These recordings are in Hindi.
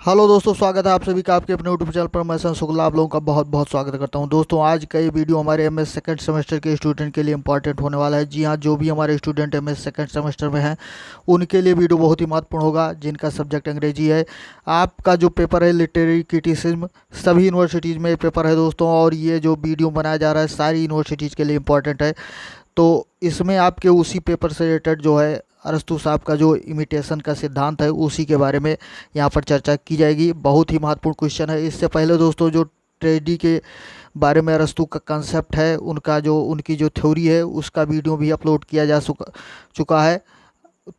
हेलो दोस्तों, स्वागत है आप सभी का आपके अपने यूट्यूब चैनल पर। मैं शुक्ला आप लोगों का बहुत बहुत स्वागत करता हूं। दोस्तों, आज का ये वीडियो हमारे एमएस सेकंड सेमेस्टर के स्टूडेंट के लिए इंपॉर्टेंट होने वाला है। जी हां, जो भी हमारे स्टूडेंट एमएस सेकंड सेमेस्टर में हैं उनके लिए वीडियो बहुत ही महत्वपूर्ण होगा, जिनका सब्जेक्ट अंग्रेजी है। आपका जो पेपर है लिटरेरी क्रिटिसिज्म, सभी यूनिवर्सिटीज़ में ये पेपर है दोस्तों, और ये जो वीडियो बनाया जा रहा है सारी यूनिवर्सिटीज़ के लिए इंपॉर्टेंट है। तो इसमें आपके उसी पेपर से रिलेटेड जो है अरस्तु साहब का जो इमिटेशन का सिद्धांत है उसी के बारे में यहाँ पर चर्चा की जाएगी। बहुत ही महत्वपूर्ण क्वेश्चन है। इससे पहले दोस्तों जो ट्रेडी के बारे में अरस्तु का कंसेप्ट है, उनकी जो थ्योरी है उसका वीडियो भी अपलोड किया जा चुका है।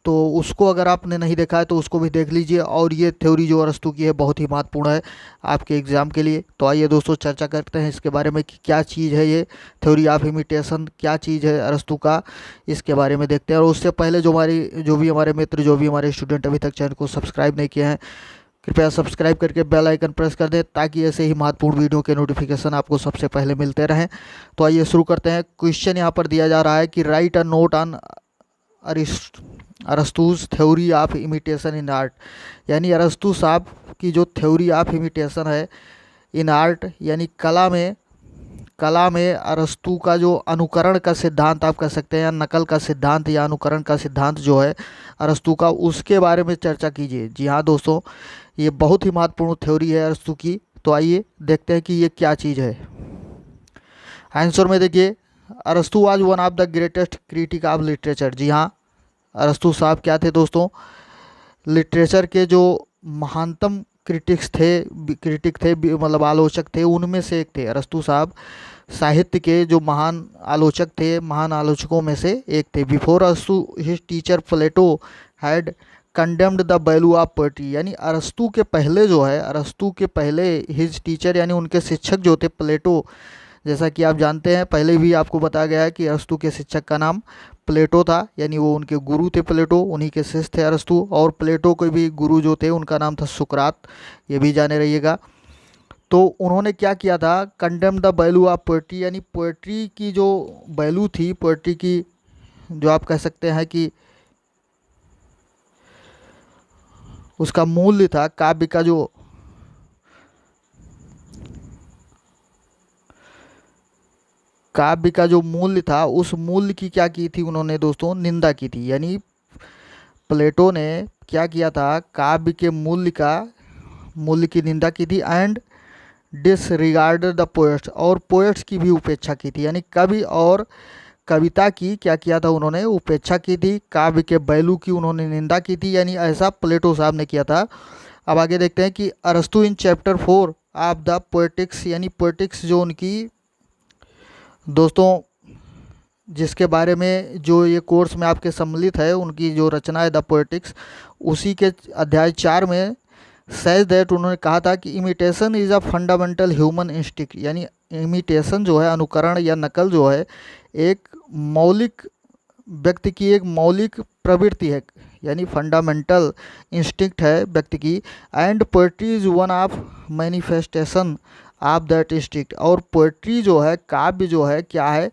तो उसको अगर आपने नहीं देखा है तो उसको भी देख लीजिए। और ये थ्योरी जो अरस्तु की है बहुत ही महत्वपूर्ण है आपके एग्ज़ाम के लिए। तो आइए दोस्तों चर्चा करते हैं इसके बारे में कि क्या चीज़ है ये थ्योरी ऑफ इमिटेशन, क्या चीज़ है अरस्तु का, इसके बारे में देखते हैं। और उससे पहले जो भी हमारे मित्र, जो भी हमारे स्टूडेंट अभी तक चैनल को सब्सक्राइब नहीं किए हैं, कृपया सब्सक्राइब करके बेल आइकन प्रेस कर दें ताकि ऐसे ही महत्वपूर्ण वीडियो के नोटिफिकेशन आपको सबसे पहले मिलते रहें। तो आइए शुरू करते हैं। क्वेश्चन यहाँ पर दिया जा रहा है कि राइट अ नोट ऑन अरस्तूज theory of imitation in art, यानी अरस्तु साहब की जो थ्योरी ऑफ इमिटेशन है इन आर्ट यानी कला में अरस्तु का जो अनुकरण का सिद्धांत आप कह सकते हैं, या नकल का सिद्धांत या अनुकरण का सिद्धांत जो है अरस्तु का, उसके बारे में चर्चा कीजिए। जी हाँ दोस्तों, ये बहुत ही महत्वपूर्ण थ्योरी है अरस्तु की। तो आइए देखते हैं कि ये क्या चीज़ है। आंसर में देखिए, अरस्तु was one of the greatest critic of literature. जी हाँ, अरस्तु साहब क्या थे दोस्तों? लिटरेचर के जो महानतम क्रिटिक थे, मतलब आलोचक थे, उनमें से एक थे अरस्तु साहब। साहित्य के जो महान आलोचक थे, महान आलोचकों में से एक थे। Before Arastu his teacher Plato had condemned the value of poetry, यानी अरस्तु के पहले हिज टीचर यानी उनके शिक्षक जो थे प्लेटो, जैसा कि आप जानते हैं पहले भी आपको बताया गया है कि अरस्तु के शिक्षक का नाम प्लेटो था, यानी वो उनके गुरु थे प्लेटो, उन्हीं के शिष्य थे अरस्तु। और प्लेटो के भी गुरु जो थे उनका नाम था सुकरात, ये भी जाने रहिएगा। तो उन्होंने क्या किया था? Condemn the value of poetry, यानी पोएट्री की जो वैल्यू थी, पोएट्री की जो आप कह सकते हैं कि उसका मूल्य था, काव्य का जो मूल्य था, उस मूल्य की क्या की थी उन्होंने दोस्तों? निंदा की थी। यानी प्लेटो ने क्या किया था? काव्य के मूल्य की निंदा की थी। एंड डिसरिगार्डेड द पोएट्स, और पोएट्स की भी उपेक्षा की थी। यानी कवि और कविता की क्या किया था उन्होंने? उपेक्षा की थी। काव्य के वैल्यू की उन्होंने निंदा की थी, यानी ऐसा प्लेटो साहब ने किया था। अब आगे देखते हैं कि अरस्तु in chapter 4 of the poetics, यानी पोएटिक्स जो उनकी दोस्तों जिसके बारे में जो ये कोर्स में आपके सम्मिलित है, उनकी जो रचना है द पोएटिक्स, उसी के अध्याय 4 में सेज दैट उन्होंने कहा था कि imitation is a fundamental human instinct, यानी इमिटेशन जो है, अनुकरण या नकल जो है, एक व्यक्ति की एक मौलिक प्रवृत्ति है, यानी फंडामेंटल इंस्टिंक्ट है व्यक्ति की। And poetry is one of manifestation of that instinct, और पोएट्री जो है, काव्य जो है, क्या है?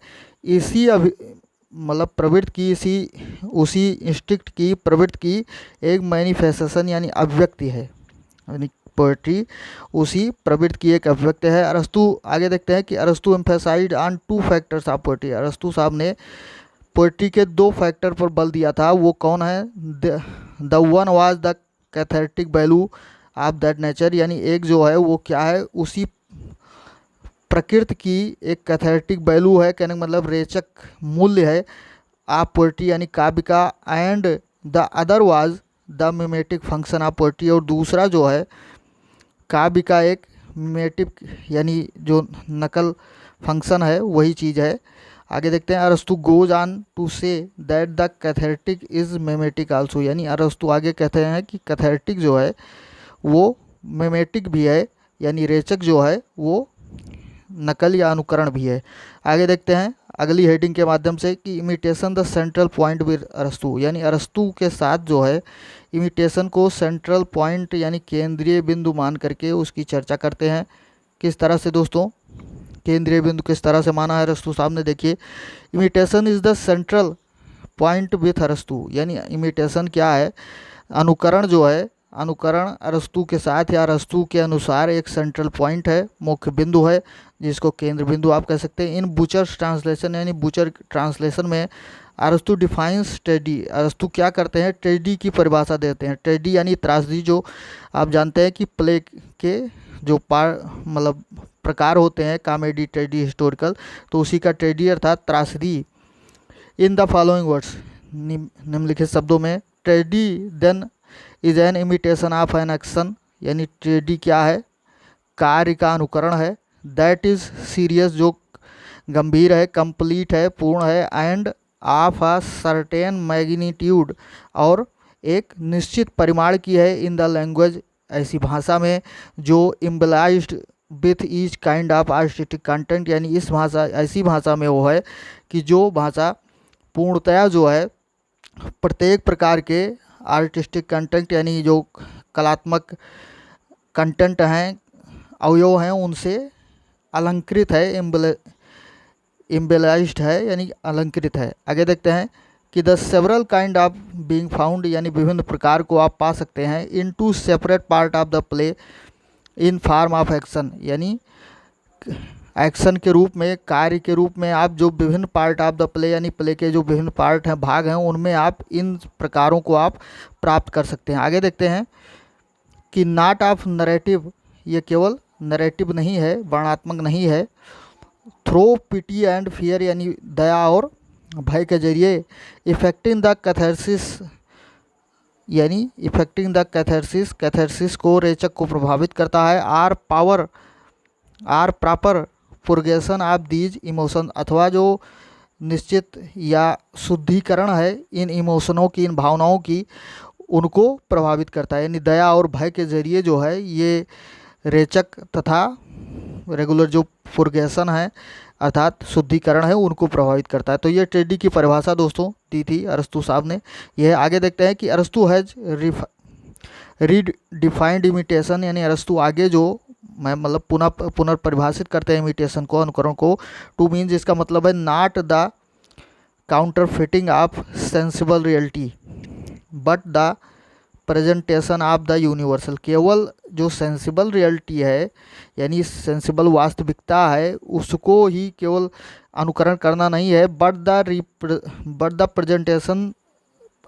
मतलब प्रवृत्ति की, उसी इंस्टिंक्ट की, प्रवृत्ति की एक मैनिफेस्टेशन यानी अभिव्यक्ति है। यानी पोएट्री उसी प्रवृत्ति की एक अभिव्यक्ति है। अरस्तु, आगे देखते हैं कि अरस्तु emphasised on 2 factors of poetry. अरस्तु साहब ने पोएट्री के 2 फैक्टर पर बल दिया था। वो कौन है? The one was the cathartic value of that nature, यानी एक जो है वो क्या है? उसी प्रकृति की एक कैथेरेटिक वैल्यू है, कहने का मतलब रेचक मूल्य है आप पोएट्री यानी काव्य का। And the other was the mimetic function of poetry, और दूसरा जो है काव्य का एक मिमेटिक यानी जो नकल फंक्शन है, वही चीज़ है। आगे देखते हैं, अरस्तु goes on to say that the cathartic is mimetic also, यानी अरस्तु आगे कहते हैं कि कैथेरेटिक जो है वो मिमेटिक भी है, यानी रेचक जो है वो नकल या अनुकरण भी है। आगे देखते हैं अगली हेडिंग के माध्यम से कि imitation the central point with अरस्तु, यानी अरस्तु के साथ जो है इमिटेशन को सेंट्रल पॉइंट यानी केंद्रीय बिंदु मान करके उसकी चर्चा करते हैं। किस तरह से दोस्तों केंद्रीय बिंदु किस तरह से माना है अरस्तु साहब ने? देखिए, imitation is the central point with अरस्तु, यानी इमिटेशन क्या है? अनुकरण जो है, अनुकरण अरस्तु के साथ या अरस्तु के अनुसार एक सेंट्रल पॉइंट है, मुख्य बिंदु है, जिसको केंद्र बिंदु आप कह सकते हैं। इन बुचर्स ट्रांसलेशन यानी बुचर ट्रांसलेशन में अरस्तु डिफाइंस ट्रेडी, अरस्तु क्या करते हैं, ट्रेडी की परिभाषा देते हैं। ट्रेडी यानी त्रासदी, जो आप जानते हैं कि प्ले के जो मतलब प्रकार होते हैं, कॉमेडी, ट्रेडी, हिस्टोरिकल, तो उसी का ट्रेडी अर्थात त्रासदी। इन द फॉलोइंग वर्ड्स, निम्नलिखित शब्दों में, tragedy then is an imitation of an action, यानी ट्रेडी क्या है, कार्य का अनुकरण है। दैट इज सीरियस, जो गंभीर है, कंप्लीट है, पूर्ण है, end of a certain magnitude, और एक निश्चित परिमाण की है। इन द लैंग्वेज, ऐसी भाषा में जो embellished with each kind of artistic content, यानी इस भाषा, ऐसी भाषा में वो है कि जो भाषा पूर्णतया जो है प्रत्येक प्रकार के आर्टिस्टिक कंटेंट, यानी जो कलात्मक कंटेंट हैं, अवयव हैं, उनसे अलंकृत है, एम्बेलाइज्ड है, यानी अलंकृत है। आगे देखते हैं कि the several kind of being found, यानी विभिन्न प्रकार को आप पा सकते हैं, in two separate part of the play in form of action, यानी एक्शन के रूप में, कार्य के रूप में आप जो विभिन्न पार्ट ऑफ द प्ले, यानी प्ले के जो विभिन्न पार्ट हैं, भाग हैं, उनमें आप इन प्रकारों को आप प्राप्त कर सकते हैं। आगे देखते हैं कि नॉट ऑफ नरेटिव, ये केवल नरेटिव नहीं है, वर्णनात्मक नहीं है। थ्रो पिटी एंड फियर, यानी दया और भय के जरिए, इफेक्टिंग द कैथारसिस, यानी इफेक्टिंग द कैथारसिस, कैथारसिस को, रेचक को प्रभावित करता है। Or proper purgation of these emotion, अथवा जो निश्चित या शुद्धिकरण है इन इमोशनों की, इन भावनाओं की, उनको प्रभावित करता है। यानी दया और भय के जरिए जो है ये रेचक तथा रेगुलर जो पुर्गेशन है अर्थात शुद्धिकरण है, उनको प्रभावित करता है। तो ये ट्रेडी की परिभाषा दोस्तों दी थी अरस्तु साहब ने। यह आगे देखते हैं कि अरस्तु हैज रीडिफाइंड इमिटेशन, यानी अरस्तु आगे जो मैं मतलब पुनर्परिभाषित करते हैं इमिटेशन को, अनुकरण को, टू मीन, जिसका मतलब है not the counter fitting of sensible reality but the presentation of the universal, केवल जो सेंसिबल रियलिटी है, यानी सेंसिबल वास्तविकता है, उसको ही केवल अनुकरण करना नहीं है, but the presentation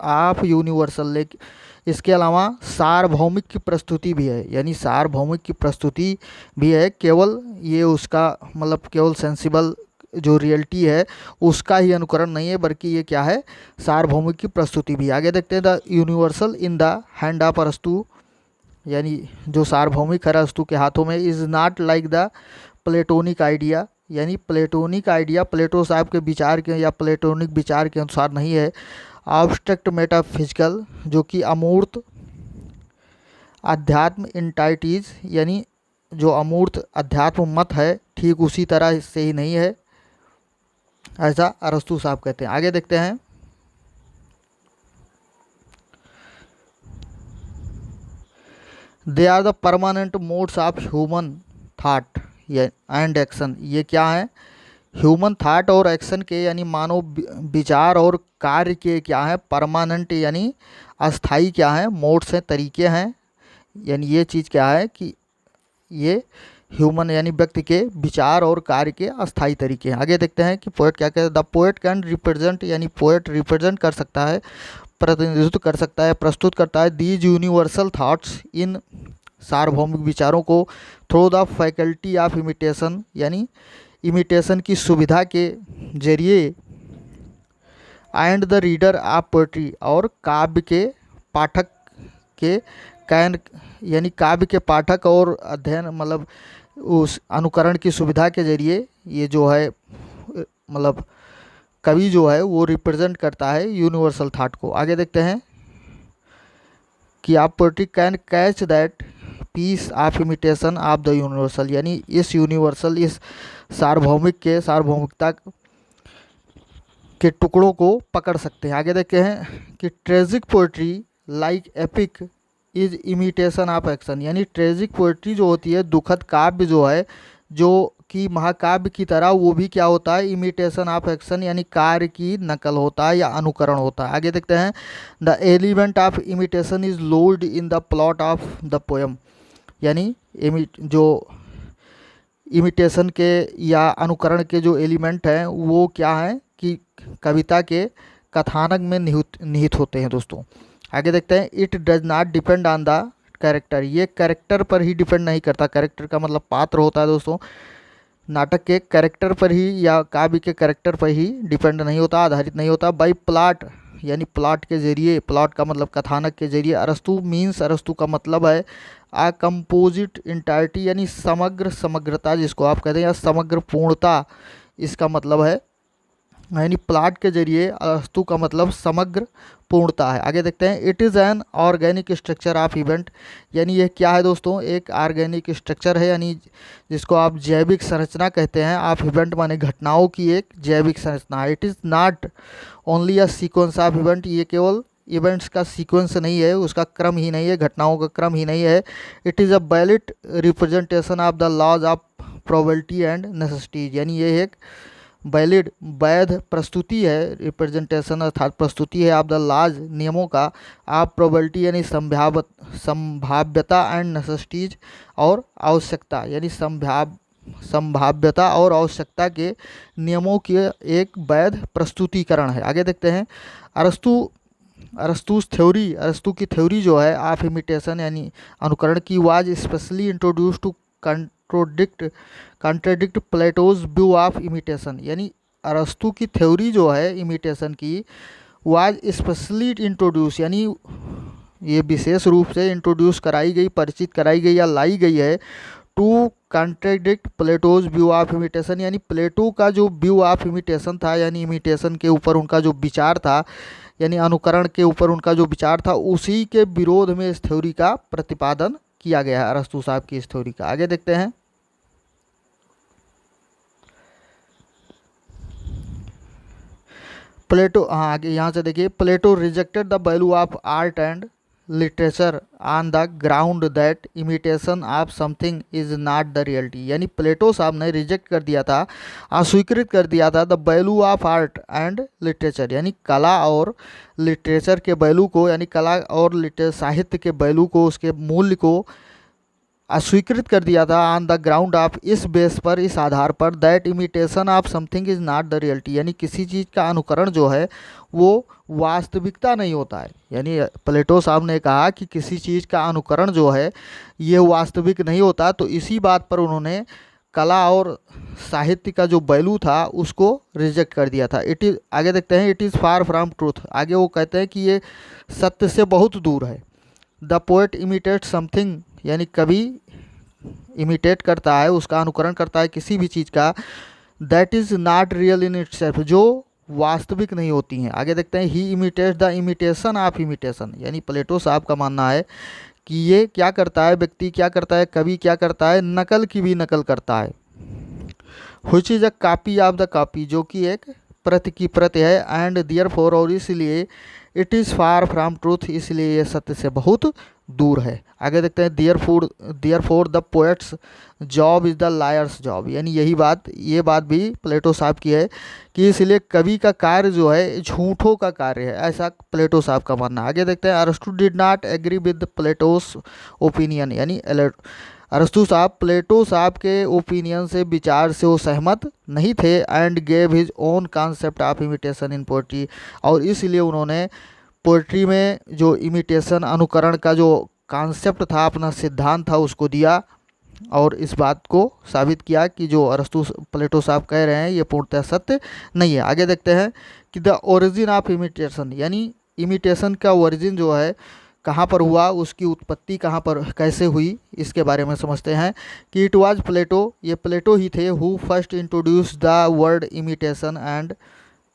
of universal, लेकिन इसके अलावा सार्वभौमिक की प्रस्तुति भी है, यानी सार्वभौमिक की प्रस्तुति भी है। केवल ये उसका मतलब केवल सेंसिबल जो रियलिटी है उसका ही अनुकरण नहीं है, बल्कि ये क्या है, सार्वभौमिक की प्रस्तुति भी। आगे देखते हैं the universal in the hand of अरस्तु, यानी जो सार्वभौमिक है अरस्तु के हाथों में, is not like the platonic idea, यानी प्लेटोनिक आइडिया प्लेटो साहब के विचार के या प्लेटोनिक विचार के अनुसार नहीं है। ऑब्स्ट्रक्ट मेटाफिजिकल, जो कि अमूर्त अध्यात्म इंटाइटीज, यानी जो अमूर्त अध्यात्म मत है, ठीक उसी तरह से ही नहीं है, ऐसा अरस्तु साहब कहते हैं। आगे देखते हैं they are the permanent modes of human thought and action, ये क्या है, ह्यूमन थाट और एक्शन के, यानी मानव विचार और कार्य के क्या है, परमानेंट यानी अस्थाई क्या है, मोड्स हैं, तरीके हैं, यानी ये चीज़ क्या है कि ये ह्यूमन यानी व्यक्ति के विचार और कार्य के अस्थाई तरीके हैं। आगे देखते हैं कि पोएट क्या कहते हैं, द पोएट कैन रिप्रेजेंट, यानी पोएट रिप्रेजेंट कर सकता है, प्रतिनिधित्व कर सकता है, प्रस्तुत करता है दीज यूनिवर्सल थाट्स, इन सार्वभौमिक विचारों को, through the faculty of imitation, यानी इमिटेशन की सुविधा के जरिए, and the reader of poetry, और काव्य के पाठक के, कैन यानी काव्य के पाठक और अध्ययन मतलब उस अनुकरण की सुविधा के जरिए ये जो है मतलब कवि जो है वो रिप्रेजेंट करता है यूनिवर्सल थाट को। आगे देखते हैं कि आप poetry can catch that piece of imitation of the universal, यानी इस यूनिवर्सल, इस सार्वभौमिकता के टुकड़ों को पकड़ सकते हैं। आगे देखते हैं कि tragic poetry like epic is imitation of action, यानी ट्रेजिक पोएट्री जो होती है, दुखद काव्य जो है, जो कि महाकाव्य की तरह वो भी क्या होता है, इमिटेशन ऑफ एक्शन यानी कार्य की नकल होता है या अनुकरण होता है। आगे देखते हैं, the element of imitation is load in the plot of the poem, यानी जो इमिटेशन के या अनुकरण के जो एलिमेंट हैं वो क्या हैं कि कविता के कथानक में निहित होते हैं दोस्तों। आगे देखते हैं, it does not depend on the character, ये कैरेक्टर पर ही डिपेंड नहीं करता। कैरेक्टर का मतलब पात्र होता है दोस्तों। नाटक के कैरेक्टर पर ही या काव्य के कैरेक्टर पर ही डिपेंड नहीं होता, आधारित नहीं होता। बाई प्लॉट यानी प्लॉट के जरिए, प्लॉट का मतलब कथानक के जरिए। अरस्तु मीन्स, अरस्तु का मतलब है आ कंपोजिट इंटायरिटी यानी समग्र, समग्रता जिसको आप कहते हैं, या समग्र पूर्णता इसका मतलब है। यानी प्लॉट के जरिए अरस्तु का मतलब समग्र पूर्णता है। आगे देखते हैं, it is an organic structure of event, यानी यह क्या है दोस्तों, एक ऑर्गेनिक स्ट्रक्चर है, यानी जिसको आप जैविक संरचना कहते हैं। ऑफ इवेंट माने घटनाओं की एक जैविक संरचना है। It is not only a sequence of event, ये केवल इवेंट्स का सीक्वेंस नहीं है, उसका क्रम ही नहीं है, घटनाओं का क्रम ही नहीं है। It is a valid representation of the laws of probability and necessities, यानी ये एक वैलिड, वैध प्रस्तुति है, रिप्रेजेंटेशन अर्थात प्रस्तुति है ऑफ द लॉज, नियमों का, ऑफ प्रोबेबिलिटी यानी संभाव्यता एंड नेसेसिटीज और आवश्यकता, यानी संभाव्यता और आवश्यकता के नियमों के एक वैध प्रस्तुतिकरण है। आगे देखते हैं, अरस्तुस थ्योरी, अरस्तु की थ्योरी जो है ऑफ इमिटेशन यानी अनुकरण की, was specially introduce to contradict Plato's view of imitation, यानी अरस्तु की थ्योरी जो है इमिटेशन की वाज स्पेशली इंट्रोड्यूस, यानी ये विशेष रूप से इंट्रोड्यूस कराई गई, परिचित कराई गई या लाई गई है to contradict Plato's view of imitation, यानी प्लेटो का जो व्यू ऑफ इमिटेशन था, यानी इमिटेशन के ऊपर उनका जो विचार था, यानी अनुकरण के ऊपर उनका जो विचार था, उसी के विरोध में इस थ्योरी का प्रतिपादन किया गया है, अरस्तु साहब की इस थ्योरी का। आगे देखते हैं, प्लेटो, हाँ आगे यहाँ से देखिए, Plato rejected the value of art and literature on the ground that imitation of something is not the reality, यानी प्लेटो साहब ने रिजेक्ट कर दिया था, अस्वीकृत कर दिया था the value of art and literature, यानी कला और लिटरेचर के वैल्यू को, यानी कला और साहित्य के वैल्यू को, उसके मूल्य को अस्वीकृत कर दिया था ऑन द ग्राउंड ऑफ, इस बेस पर, इस आधार पर, that imitation of something is not the reality, यानी किसी चीज़ का अनुकरण जो है वो वास्तविकता नहीं होता है। यानी प्लेटो साहब ने कहा कि किसी चीज़ का अनुकरण जो है ये वास्तविक नहीं होता, तो इसी बात पर उन्होंने कला और साहित्य का जो वैल्यू था उसको रिजेक्ट कर दिया था। इट इज़, आगे देखते हैं, it is far from truth, आगे वो कहते हैं कि ये सत्य से बहुत दूर है। द पोएट इमिटेट समथिंग, यानी कवि इमिटेट करता है, उसका अनुकरण करता है किसी भी चीज़ का, that is not real in itself, जो वास्तविक नहीं होती हैं। आगे देखते हैं, he imitates the imitation of imitation, यानी प्लेटो साहब का मानना है कि ये क्या करता है, व्यक्ति क्या करता है, कवि क्या करता है, नकल की भी नकल करता है। Which is a copy of the copy, जो कि एक प्रति की प्रति है, एंड देयरफॉर, और इसलिए it is far from truth, इसलिए ये सत्य से बहुत दूर है। आगे देखते हैं, therefore the poets job is the lawyers job, यानी यही बात, ये बात भी प्लेटो साहब की है कि इसलिए कवि का कार्य जो है झूठों का कार्य है, ऐसा प्लेटो साहब का मानना। आगे देखते हैं, अरस्तु did not agree with Plato's opinion, यानी अरस्तु साहब प्लेटो साहब के ओपिनियन से, विचार से वो सहमत नहीं थे, and gave his own concept of imitation in poetry, और इसलिए उन्होंने पोएट्री में जो इमिटेशन, अनुकरण का जो कॉन्सेप्ट था, अपना सिद्धांत था, उसको दिया, और इस बात को साबित किया कि जो अरस्तु प्लेटो साहब कह रहे हैं ये पूर्णतः सत्य नहीं है। आगे देखते हैं कि द ओरिजिन ऑफ इमिटेशन, यानी इमिटेशन का ओरिजिन जो है कहाँ पर हुआ, उसकी उत्पत्ति कहाँ पर, कैसे हुई, इसके बारे में समझते हैं कि इट वाज प्लेटो, ये प्लेटो ही थे, who first introduce the word imitation and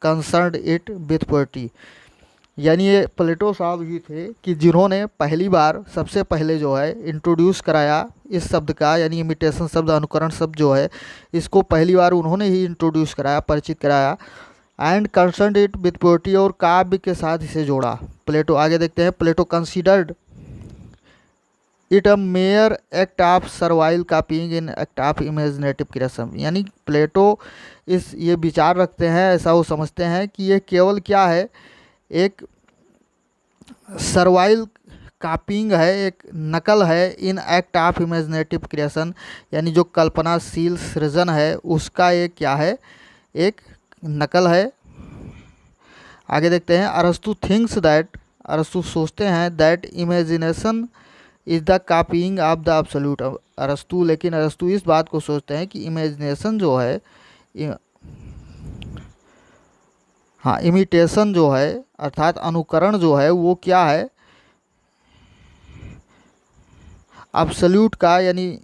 concerned it with poetry, यानी ये प्लेटो साहब ही थे कि जिन्होंने पहली बार, सबसे पहले जो है इंट्रोड्यूस कराया इस शब्द का, यानी इमिटेशन शब्द, अनुकरण शब्द जो है, इसको पहली बार उन्होंने ही इंट्रोड्यूस कराया, परिचित कराया, and concerned it with poetry, और काव्य के साथ इसे जोड़ा प्लेटो। आगे देखते हैं, Plato considered it a mere act of servile copying in act of imaginative creation. यानी प्लेटो ये विचार रखते हैं, ऐसा वो समझते हैं कि ये केवल क्या है, एक सर्वाइल कॉपीइंग है, एक नकल है इन एक्ट ऑफ इमेजिनेटिव क्रिएशन, यानी जो कल्पनाशील सृजन है उसका एक क्या है, एक नकल है। आगे देखते हैं, अरस्तु थिंक्स दैट, अरस्तु सोचते हैं that imagination is the copying of the absolute. अरस्तु, लेकिन अरस्तु इस बात को सोचते हैं कि इमेजिनेशन जो है, हाँ इमिटेशन जो है अर्थात अनुकरण जो है वो क्या है, एब्सोल्यूट का, यानी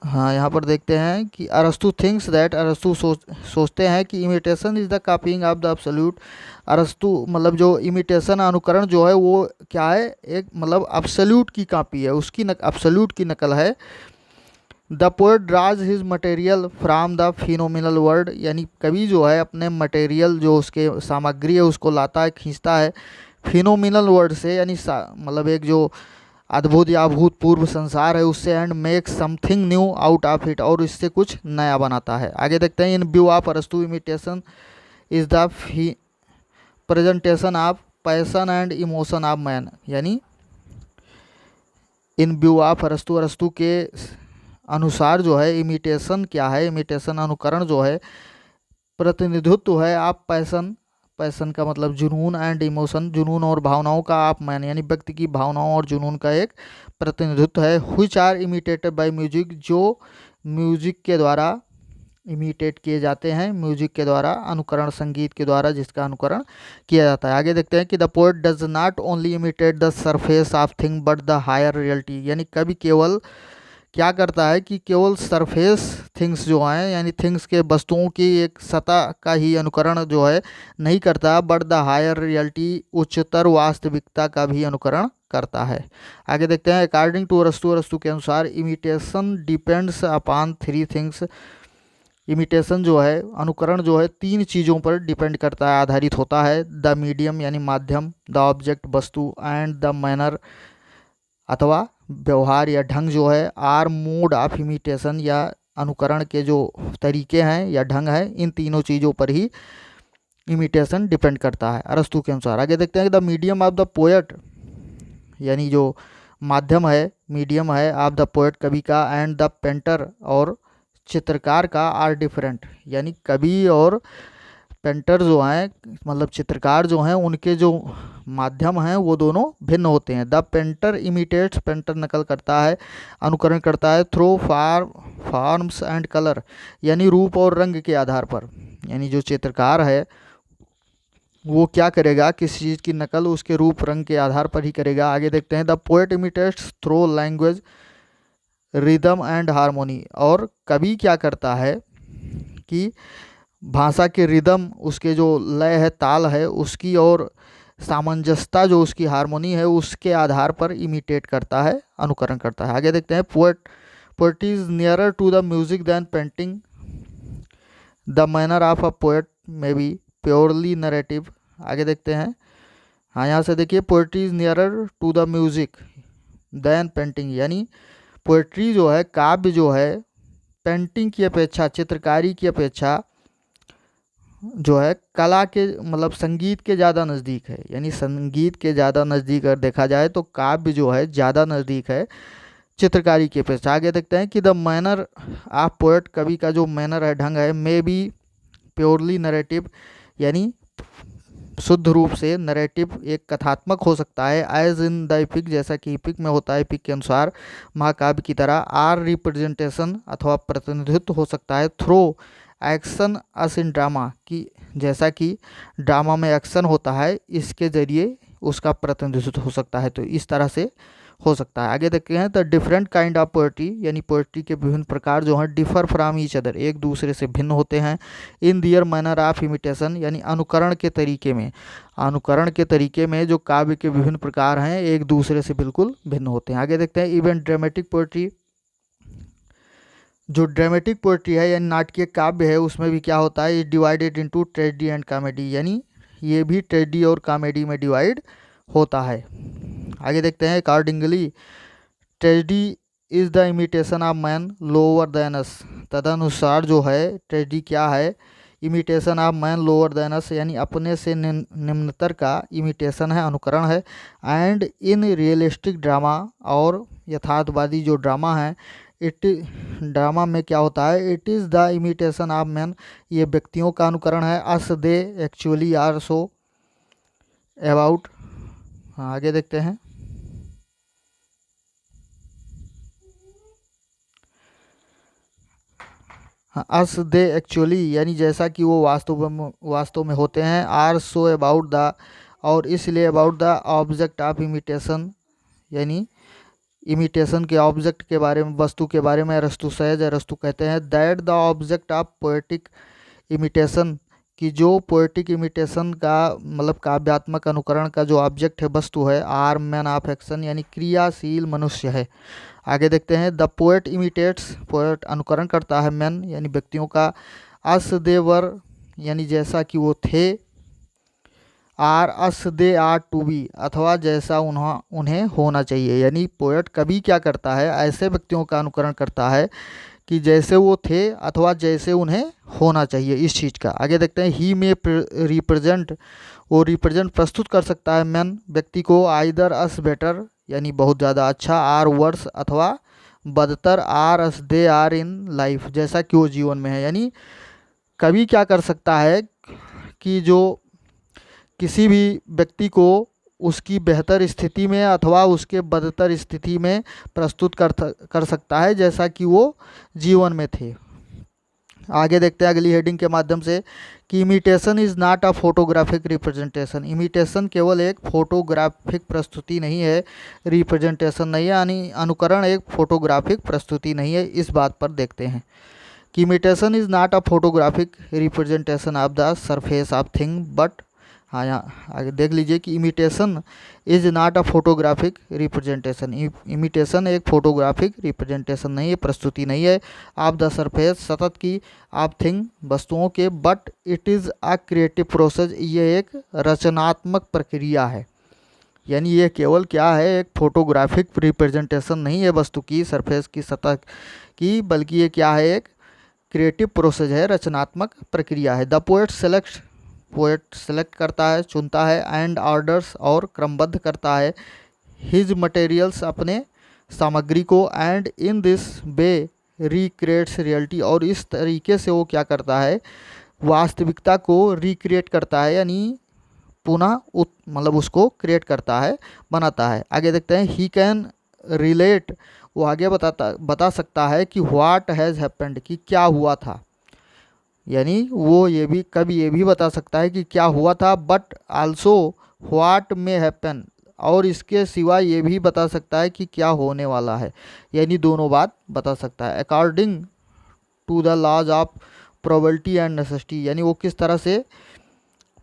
हाँ यहाँ पर देखते हैं कि अरस्तु थिंक्स दैट, अरस्तु सोचते हैं कि imitation is the copying of the absolute. अरस्तु मतलब जो इमिटेशन अनुकरण जो है वो क्या है, एक मतलब एब्सोल्यूट की कॉपी है, उसकी एब्सोल्यूट की नकल है। The poet draws his material from the phenomenal world, यानी कवि जो है अपने मटेरियल जो उसके सामग्री है उसको लाता है, खींचता है फिनोमिनल वर्ल्ड से, यानी मतलब एक जो अद्भुत या अभूतपूर्व संसार है उससे, and make something new out of it, और इससे कुछ नया बनाता है। आगे देखते हैं, इन व्यू ऑफ अरस्तु imitation is the presentation of passion and emotion of man. यानी इन व्यू ऑफ अरस्तु, अरस्तु के अनुसार जो है इमिटेशन क्या है, इमिटेशन अनुकरण जो है प्रतिनिधित्व है आप पैशन, पैशन का मतलब जुनून, एंड इमोशन जुनून और भावनाओं का, आप मैन यानी व्यक्ति की भावनाओं और जुनून का एक प्रतिनिधित्व है। Which are imitated by music, जो म्यूजिक के द्वारा इमिटेट किए जाते हैं, म्यूजिक के द्वारा अनुकरण, संगीत के द्वारा जिसका अनुकरण किया जाता है। आगे देखते हैं कि the poet does not only imitate the surface of thing but the higher reality, यानी कभी केवल क्या करता है कि केवल सरफेस थिंग्स जो हैं, यानी थिंग्स के वस्तुओं की एक सतह का ही अनुकरण जो है नहीं करता, बट द हायर रियलिटी, उच्चतर वास्तविकता का भी अनुकरण करता है। आगे देखते हैं, अकॉर्डिंग टू अरस्तु, अरस्तु के अनुसार imitation depends upon three things, imitation जो है, अनुकरण जो है, तीन चीज़ों पर डिपेंड करता है, आधारित होता है। द मीडियम यानी माध्यम, द ऑब्जेक्ट वस्तु, एंड द मैनर अथवा व्यवहार या ढंग जो है, आर मोड ऑफ इमिटेशन या अनुकरण के जो तरीके हैं या ढंग है, इन तीनों चीज़ों पर ही इमिटेशन डिपेंड करता है अरस्तु के अनुसार। आगे देखते हैं कि the medium of the poet, यानी जो माध्यम है, मीडियम है ऑफ द पोएट कवि का, एंड द पेंटर और चित्रकार का, आर डिफरेंट, यानी कवि और पेंटर जो हैं मतलब चित्रकार जो हैं उनके जो माध्यम हैं वो दोनों भिन्न होते हैं। द पेंटर इमिटेट्स, पेंटर नकल करता है, अनुकरण करता है, थ्रो फॉर्म्स एंड कलर, यानी रूप और रंग के आधार पर, यानी जो चित्रकार है वो क्या करेगा, किसी चीज़ की नकल उसके रूप रंग के आधार पर ही करेगा। आगे देखते हैं, the poet imitates through language rhythm and harmony, और कवि क्या करता है कि भाषा के रिदम, उसके जो लय है, ताल है उसकी, और सामंजस्यता जो उसकी हारमोनी है उसके आधार पर इमिटेट करता है, अनुकरण करता है। आगे देखते हैं, poet is nearer to the music than painting, the manner of a poet may be purely narrative. आगे देखते हैं, हाँ यहाँ से देखिए, poetry is nearer to the music than painting, यानी पोएट्री जो है, काव्य जो है, पेंटिंग की अपेक्षा, चित्रकारी की अपेक्षा जो है कला के मतलब संगीत के ज़्यादा नज़दीक है, यानी संगीत के ज़्यादा नज़दीक अगर देखा जाए तो काव्य जो है ज़्यादा नज़दीक है चित्रकारी की अपेक्षा। आगे देखते हैं कि द मैनर ऑफ पोएट, कवि का जो मैनर है, ढंग है, मे बी प्योरली नरेटिव, यानी शुद्ध रूप से नरेटिव, एक कथात्मक हो सकता है, एज इन द एपिक, जैसा कि एपिक में होता है, एपिक के अनुसार महाकाव्य की तरह, आर रिप्रेजेंटेशन अथवा प्रतिनिधित्व हो सकता है, through action as in drama, की जैसा कि ड्रामा में एक्शन होता है इसके ज़रिए उसका प्रतिनिधित्व हो सकता है, तो इस तरह से हो सकता है। आगे देखते हैं, the different kind of poetry, यानी पोएट्री के विभिन्न प्रकार जो हैं, डिफर फ्राम ईच अदर, एक दूसरे से भिन्न होते हैं, इन दियर मैनर ऑफ इमिटेशन, यानी अनुकरण के तरीके में, अनुकरण के तरीके में जो काव्य के विभिन्न प्रकार हैं एक दूसरे से बिल्कुल भिन्न होते हैं। आगे देखते हैं, इवन ड्रामेटिक पोएट्री, जो ड्रामेटिक पोएट्री है यानी नाटकीय काव्य है उसमें भी क्या होता है, divided into tragedy and comedy, यानी ये भी ट्रेजेडी और कॉमेडी में डिवाइड होता है। आगे देखते हैं, accordingly tragedy is the imitation of man lower than us. तदनुसार जो है ट्रेजेडी क्या है, imitation of man lower than us, यानी अपने से निम्नतर का इमिटेशन है, अनुकरण है। एंड इन रियलिस्टिक ड्रामा, और यथार्थवादी जो ड्रामा है, इट ड्रामा में क्या होता है, it is the imitation of man, ये व्यक्तियों का अनुकरण है। As they actually are so about. हाँ, आगे देखते हैं। हाँ, अस दे एक्चुअली यानी जैसा कि वो वास्तव में होते हैं। आर सो अबाउट द, और इसलिए about the object of imitation, यानी इमिटेशन के ऑब्जेक्ट के बारे में, वस्तु के बारे में अरस्तु सहज अरस्तु कहते हैं that the object of poetic imitation, कि जो पोएटिक इमिटेशन का मतलब काव्यात्मक अनुकरण का जो ऑब्जेक्ट है, वस्तु है, आर मैन ऑफ एक्शन यानी क्रियाशील मनुष्य है। आगे देखते हैं, द पोएट इमिटेट्स, पोएट अनुकरण करता है, मैन यानी व्यक्तियों का, अस दे वर यानी जैसा कि वो थे, or as they are to be अथवा जैसा उन्हें होना चाहिए। यानी पोएट कभी क्या करता है, ऐसे व्यक्तियों का अनुकरण करता है कि जैसे वो थे अथवा जैसे उन्हें होना चाहिए इस चीज़ का। आगे देखते हैं, ही में रिप्रेजेंट, वो रिप्रेजेंट प्रस्तुत कर सकता है मैन व्यक्ति को, आइदर अस बेटर यानी बहुत ज़्यादा अच्छा, आर वर्स अथवा बदतर, or as they are in life जैसा कि वो जीवन में है। यानी कभी क्या कर सकता है कि जो किसी भी व्यक्ति को उसकी बेहतर स्थिति में अथवा उसके बदतर स्थिति में प्रस्तुत कर सकता है जैसा कि वो जीवन में थे। आगे देखते हैं अगली हेडिंग के माध्यम से कि imitation is not a photographic representation. Imitation केवल एक फोटोग्राफिक प्रस्तुति नहीं है, रिप्रेजेंटेशन नहीं है, यानी अनुकरण एक फोटोग्राफिक प्रस्तुति नहीं है। इस बात पर देखते हैं कि imitation is not a photographic representation of the surface of thing but, हाँ यहाँ आगे देख लीजिए कि imitation is not a photographic representation, imitation एक फोटोग्राफिक रिप्रेजेंटेशन नहीं है, प्रस्तुति नहीं है, ऑफ द सरफेस सतत की, ऑफ थिंग वस्तुओं के, but it is a creative process, ये एक रचनात्मक प्रक्रिया है। यानी ये केवल क्या है, एक फोटोग्राफिक रिप्रेजेंटेशन नहीं है वस्तु की, सरफेस की, सतह की, बल्कि ये क्या है, एक क्रिएटिव प्रोसेस है, रचनात्मक प्रक्रिया है। द पोएट सेलेक्ट करता है, चुनता है, एंड ऑर्डर्स और क्रमबद्ध करता है, हिज मटेरियल्स अपने सामग्री को, and in this way recreates reality, और इस तरीके से वो क्या करता है, वास्तविकता को रिक्रिएट करता है, यानी पुनः मतलब उसको क्रिएट करता है, बनाता है। आगे देखते हैं, ही कैन रिलेट, वो आगे बता सकता है कि व्हाट हैज़ हैपेंड, कि क्या हुआ था, यानी वो ये भी बता सकता है कि क्या हुआ था, but also what may happen, और इसके सिवा ये भी बता सकता है कि क्या होने वाला है, यानी दोनों बात बता सकता है। According to the laws of probability and necessity, यानी वो किस तरह से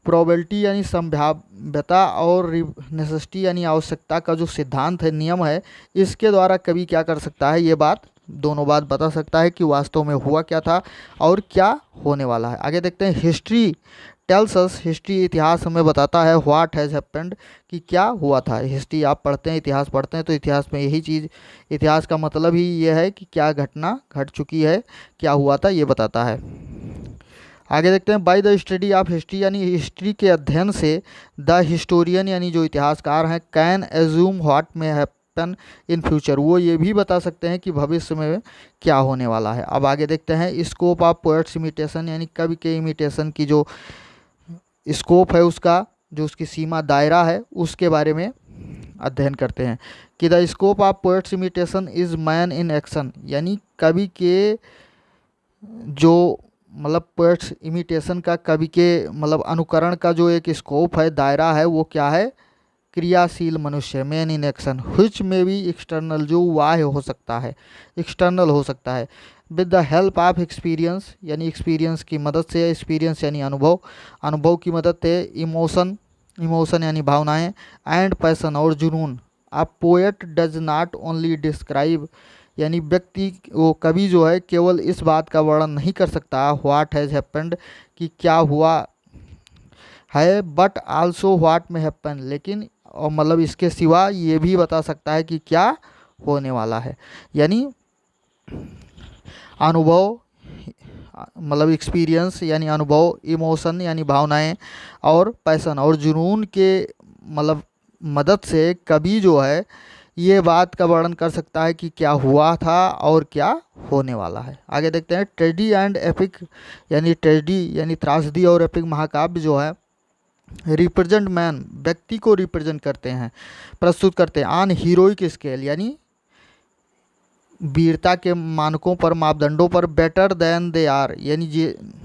प्रोबेबिलिटी यानी संभाव्यता और नेसेसिटी यानी आवश्यकता का जो सिद्धांत है, नियम है, इसके द्वारा कभी क्या कर सकता है, ये बात दोनों बात बता सकता है कि वास्तव में हुआ क्या था और क्या होने वाला है। आगे देखते हैं, हिस्ट्री टेल्स अस, हिस्ट्री इतिहास हमें बताता है, व्हाट हैज़ हैपेंड, कि क्या हुआ था। हिस्ट्री आप पढ़ते हैं, इतिहास पढ़ते हैं, तो इतिहास में यही चीज़, इतिहास का मतलब ही ये है कि क्या घटना घट चुकी है, क्या हुआ था, ये बताता है। आगे देखते हैं, by the study of history, यानी हिस्ट्री के अध्ययन से, द हिस्टोरियन यानी जो इतिहासकार हैं, can assume what may happen in future, वो ये भी बता सकते हैं कि भविष्य में क्या होने वाला है। अब आगे देखते हैं, स्कोप ऑफ पोएट्स इमिटेशन, यानी कवि के इमिटेशन की जो स्कोप है, उसका जो उसकी सीमा दायरा है, उसके बारे में अध्ययन करते हैं कि the scope of poets imitation is man in action, यानी कवि के जो मतलब पोएट्स इमिटेशन का कवि के मतलब अनुकरण का जो एक स्कोप है, दायरा है, वो क्या है, क्रियाशील मनुष्य, मैन इन एक्शन, व्हिच में भी एक्सटर्नल, जो बाह्य हो सकता है, एक्सटर्नल हो सकता है, with the help of experience, यानी एक्सपीरियंस की मदद से, एक्सपीरियंस यानी अनुभव, अनुभव की मदद से, इमोशन यानी भावनाएं, एंड पैशन और जुनून। A poet does not only describe, यानी व्यक्ति वो कवि जो है केवल इस बात का वर्णन नहीं कर सकता, व्हाट हैज़ हैपेंड, कि क्या हुआ है, बट आल्सो व्हाट में हैपन, लेकिन और मतलब इसके सिवा ये भी बता सकता है कि क्या होने वाला है। यानी अनुभव मतलब एक्सपीरियंस यानी अनुभव, इमोशन यानी भावनाएं, और पैशन और जुनून के मतलब मदद से कवि जो है ये बात का वर्णन कर सकता है कि क्या हुआ था और क्या होने वाला है। आगे देखते हैं ट्रेजेडी एंड एपिक, यानी ट्रेजेडी यानी त्रासदी और एपिक महाकाव्य जो है रिप्रेजेंट मैन, व्यक्ति को रिप्रेजेंट करते हैं, प्रस्तुत करते हैं ऑन हीरोइक स्केल यानी वीरता के मानकों पर, मापदंडों पर, बेटर देन दे आर यानी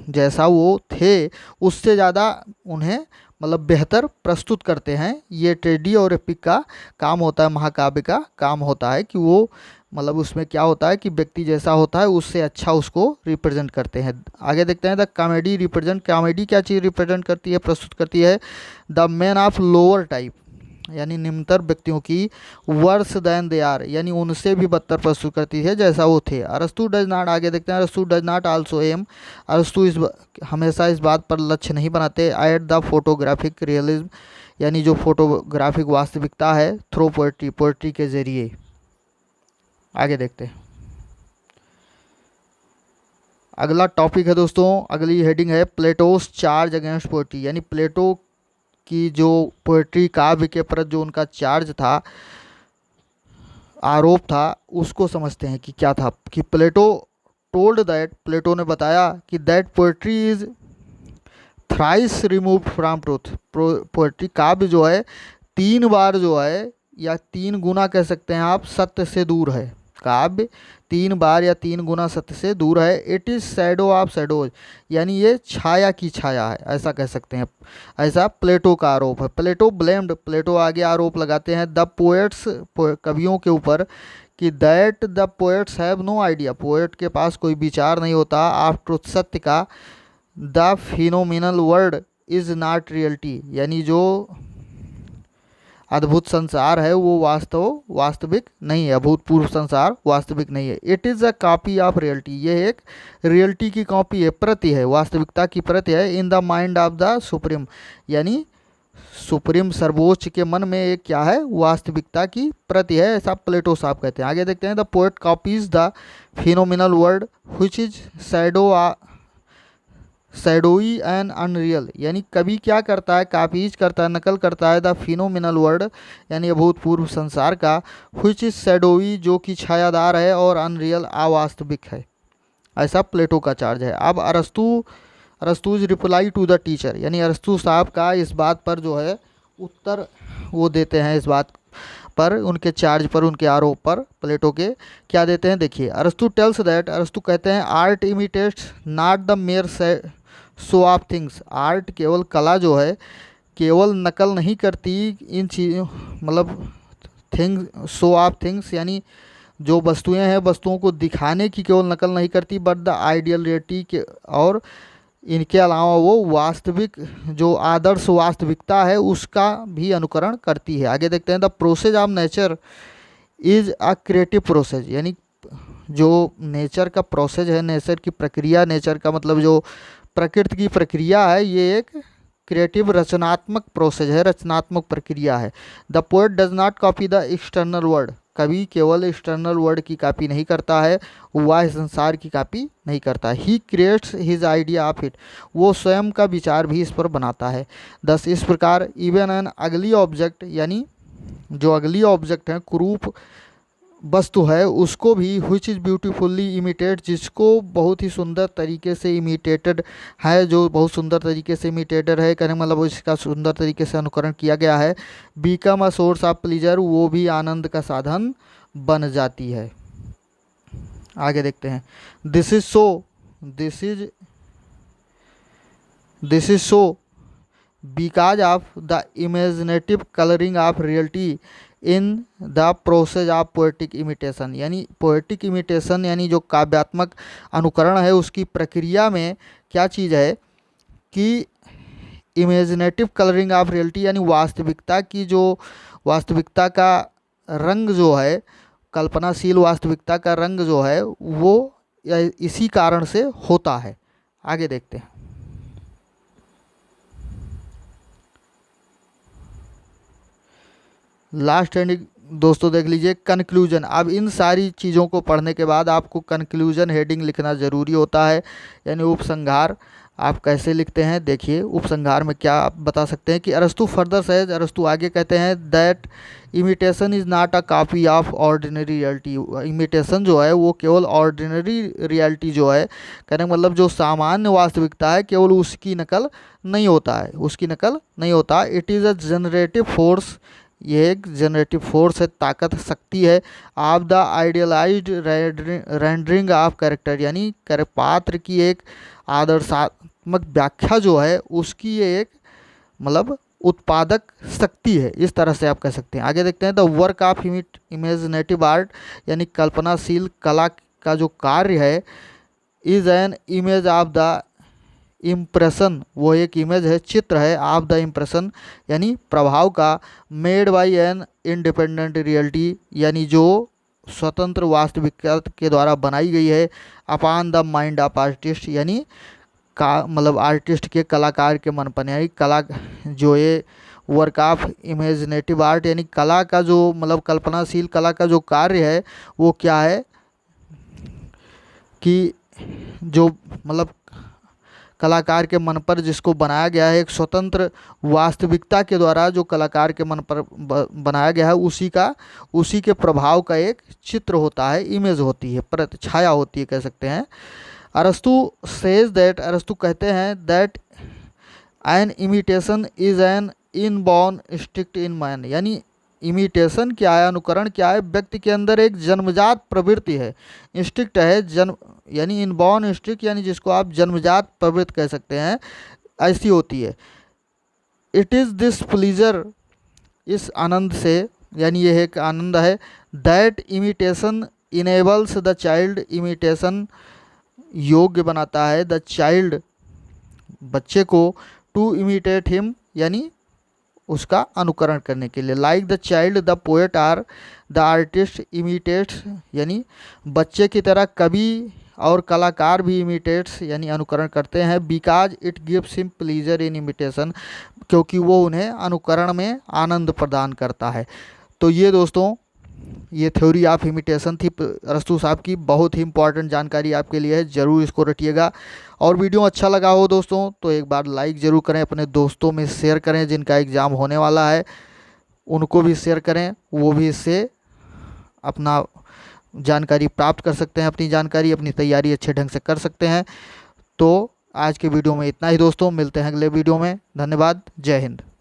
जैसा वो थे उससे ज़्यादा उन्हें मतलब बेहतर प्रस्तुत करते हैं। ये ट्रेजेडी और एपिक का काम होता है, महाकाव्य का काम होता है कि वो मतलब उसमें क्या होता है कि व्यक्ति जैसा होता है उससे अच्छा उसको रिप्रेजेंट करते हैं। आगे देखते हैं द कॉमेडी रिप्रेजेंट, कॉमेडी क्या चीज़ रिप्रेजेंट करती है, प्रस्तुत करती है the man of lower type यानी निम्नतर व्यक्तियों की, वर्स देन दे आर यानी उनसे भी बदतर प्रस्तुत करती है जैसा वो थे। अरस्तु डज नॉट, आगे देखते हैं अरस्तु डज नॉट आल्सो एम, अरस्तु हमेशा इस बात पर लक्ष्य नहीं बनाते एट द फोटोग्राफिक रियलिज्म यानी जो फोटोग्राफिक वास्तविकता है थ्रू पोएट्री, पोएट्री के जरिए। आगे देखते हैं अगला टॉपिक है दोस्तों, अगली हेडिंग है प्लेटोस चार्ज अगेंस्ट पोएट्री, यानी प्लेटो की जो पोएट्री काव्य के प्रति जो उनका चार्ज था, आरोप था, उसको समझते हैं कि क्या था। कि प्लेटो टोल्ड दैट, प्लेटो ने बताया कि that poetry is thrice removed from truth, poetry काव्य जो है 3 बार जो है या 3 गुना कह सकते हैं आप सत्य से दूर है। काव्य 3 बार या 3 गुना सत्य से दूर है। It is shadow of shadows यानी ये छाया की छाया है, ऐसा कह सकते हैं। ऐसा प्लेटो का आरोप है। प्लेटो ब्लेम्ड, प्लेटो आगे आरोप लगाते हैं द पोएट्स, कवियों के ऊपर कि that the poets have no idea, poet के पास कोई विचार नहीं होता ऑफ ट्रुथ, सत्य का। The phenomenal world is not reality यानी जो अद्भुत संसार है वो वास्तविक नहीं है, अभूतपूर्व संसार वास्तविक नहीं है। It is a copy of reality, ये एक रियलिटी की कॉपी है, प्रति है, वास्तविकता की प्रति है। In the mind of the supreme यानी सुप्रीम सर्वोच्च के मन में एक क्या है, वास्तविकता की प्रति है, ऐसा प्लेटो साहब कहते हैं। आगे देखते हैं the poet copies the phenomenal world which is shadowy and unreal यानी कवि क्या करता है, कापीज करता है, नकल करता है द फिनोमिनल वर्ल्ड यानी अभूतपूर्व संसार का, व्हिच इज शैडोई जो कि छायादार है, और अनरियल अवास्तविक है, ऐसा प्लेटो का चार्ज है। अब अरस्तुज रिप्लाई टू द टीचर यानी अरस्तु साहब का इस बात पर जो है उत्तर वो देते हैं, इस बात पर, उनके चार्ज पर, उनके आरोप पर प्लेटो के क्या देते हैं देखिए। अरस्तु टेल्स दैट, अरस्तु कहते हैं art imitates not the mayor show off things, art केवल कला जो है केवल नकल नहीं करती इन चीज़ों मतलब थिंग शो ऑफ थिंग्स यानी जो वस्तुएं हैं वस्तुओं को दिखाने की केवल नकल नहीं करती, बट द आइडियल रियलिटी के, और इनके अलावा वो वास्तविक जो आदर्श वास्तविकता है उसका भी अनुकरण करती है। आगे देखते हैं the process of nature is a creative process यानी जो नेचर का प्रोसेस है, नेचर की प्रक्रिया, नेचर का मतलब जो प्रकृति की प्रक्रिया है, ये एक क्रिएटिव रचनात्मक प्रोसेस है, रचनात्मक प्रक्रिया है। The poet does not copy the external world, कभी केवल एक्सटर्नल वर्ल्ड की कॉपी नहीं करता है, वह संसार की कॉपी नहीं करता। He creates his idea of it, वो स्वयं का विचार भी इस पर बनाता है। दस इस प्रकार इवन एन अगली ऑब्जेक्ट यानी जो अगली ऑब्जेक्ट है, कुरूप वस्तु है, उसको भी व्हिच इज़ ब्यूटीफुल्ली इमिटेड, जिसको बहुत ही सुंदर तरीके से इमिटेटेड है, जो बहुत सुंदर तरीके से इमिटेटेड है, कहने मतलब इसका सुंदर तरीके से अनुकरण किया गया है। Become a source of pleaser, वो भी आनंद का साधन बन जाती है। आगे देखते हैं this is so because of the imaginative colouring of reality in the process of poetic imitation यानी पोएटिक इमिटेशन यानी जो काव्यात्मक अनुकरण है उसकी प्रक्रिया में क्या चीज़ है कि इमेजिनेटिव कलरिंग ऑफ रियलिटी यानी वास्तविकता की जो वास्तविकता का रंग जो है, कल्पनाशील वास्तविकता का रंग जो है वो इसी कारण से होता है। आगे देखते हैं लास्ट हेडिंग दोस्तों देख लीजिए, कंक्लूजन। अब इन सारी चीज़ों को पढ़ने के बाद आपको कंक्लूजन हेडिंग लिखना ज़रूरी होता है, यानी उपसंहार। आप कैसे लिखते हैं देखिए, उपसंहार में क्या आप बता सकते हैं कि अरस्तु फर्दर सेज, अरस्तु आगे कहते हैं that imitation is not a copy of ordinary reality. Imitation जो है वो केवल ऑर्डिनरी रियलिटी जो है, कहने का मतलब जो सामान्य वास्तविकता है, केवल उसकी नकल नहीं होता है, उसकी नकल नहीं होता। It is a generative force, ये एक जनरेटिव फोर्स है, ताकत, शक्ति है। Of the idealised rendering of character, यानी पात्र की एक आदर्शात्मक व्याख्या जो है उसकी ये एक मतलब उत्पादक शक्ति है, इस तरह से आप कह सकते हैं। आगे देखते हैं, the work of imaginative art, यानी कल्पनाशील कला का जो कार्य है, is an image of the impression, वो एक इमेज है, चित्र है, ऑफ द इम्प्रेशन यानी प्रभाव का, made by an independent reality, यानी जो स्वतंत्र वास्तविकता के द्वारा बनाई गई है, upon the mind of artist, यानी का मतलब आर्टिस्ट के, कलाकार के मन पर, यानी कला जो ये वर्क ऑफ इमेजिनेटिव आर्ट यानी कला का जो मतलब कल्पनाशील कला का जो कार्य है वो क्या है कि जो मतलब कलाकार के मन पर जिसको बनाया गया है, एक स्वतंत्र वास्तविकता के द्वारा जो कलाकार के मन पर बनाया गया है, उसी के प्रभाव का एक चित्र होता है, इमेज होती है, छाया होती है, कह सकते हैं। अरस्तु सेज दैट, अरस्तु कहते हैं that an imitation is an inborn instinct in man, यानी इमिटेशन क्या है, अनुकरण क्या है, व्यक्ति के अंदर एक जन्मजात प्रवृत्ति है। इंस्टिंक्ट है जन्म, यानी इनबॉर्न इंस्टिंक्ट, यानी जिसको आप जन्मजात प्रवृत्ति कह सकते हैं, ऐसी होती है। इट इज़ दिस प्लीजर, इस आनंद से, यानी यह एक आनंद है, that imitation enables the child, imitation योग्य बनाता है द चाइल्ड, बच्चे को, टू इमिटेट हिम, यानी उसका अनुकरण करने के लिए। Like the child the poet or the artist imitates, यानी बच्चे की तरह कवि और कलाकार भी इमिटेट्स यानी अनुकरण करते हैं। Because it gives him pleaser in imitation, क्योंकि वो उन्हें अनुकरण में आनंद प्रदान करता है। तो ये दोस्तों ये थ्योरी ऑफ इमिटेशन थी अरस्तु साहब की, बहुत ही इंपॉर्टेंट जानकारी आपके लिए है, ज़रूर इसको रटिएगा। और वीडियो अच्छा लगा हो दोस्तों तो एक बार लाइक ज़रूर करें, अपने दोस्तों में शेयर करें, जिनका एग्ज़ाम होने वाला है उनको भी शेयर करें, वो भी इससे अपना जानकारी प्राप्त कर सकते हैं, अपनी जानकारी, अपनी तैयारी अच्छे ढंग से कर सकते हैं। तो आज के वीडियो में इतना ही दोस्तों, मिलते हैं अगले वीडियो में। धन्यवाद, जय हिंद।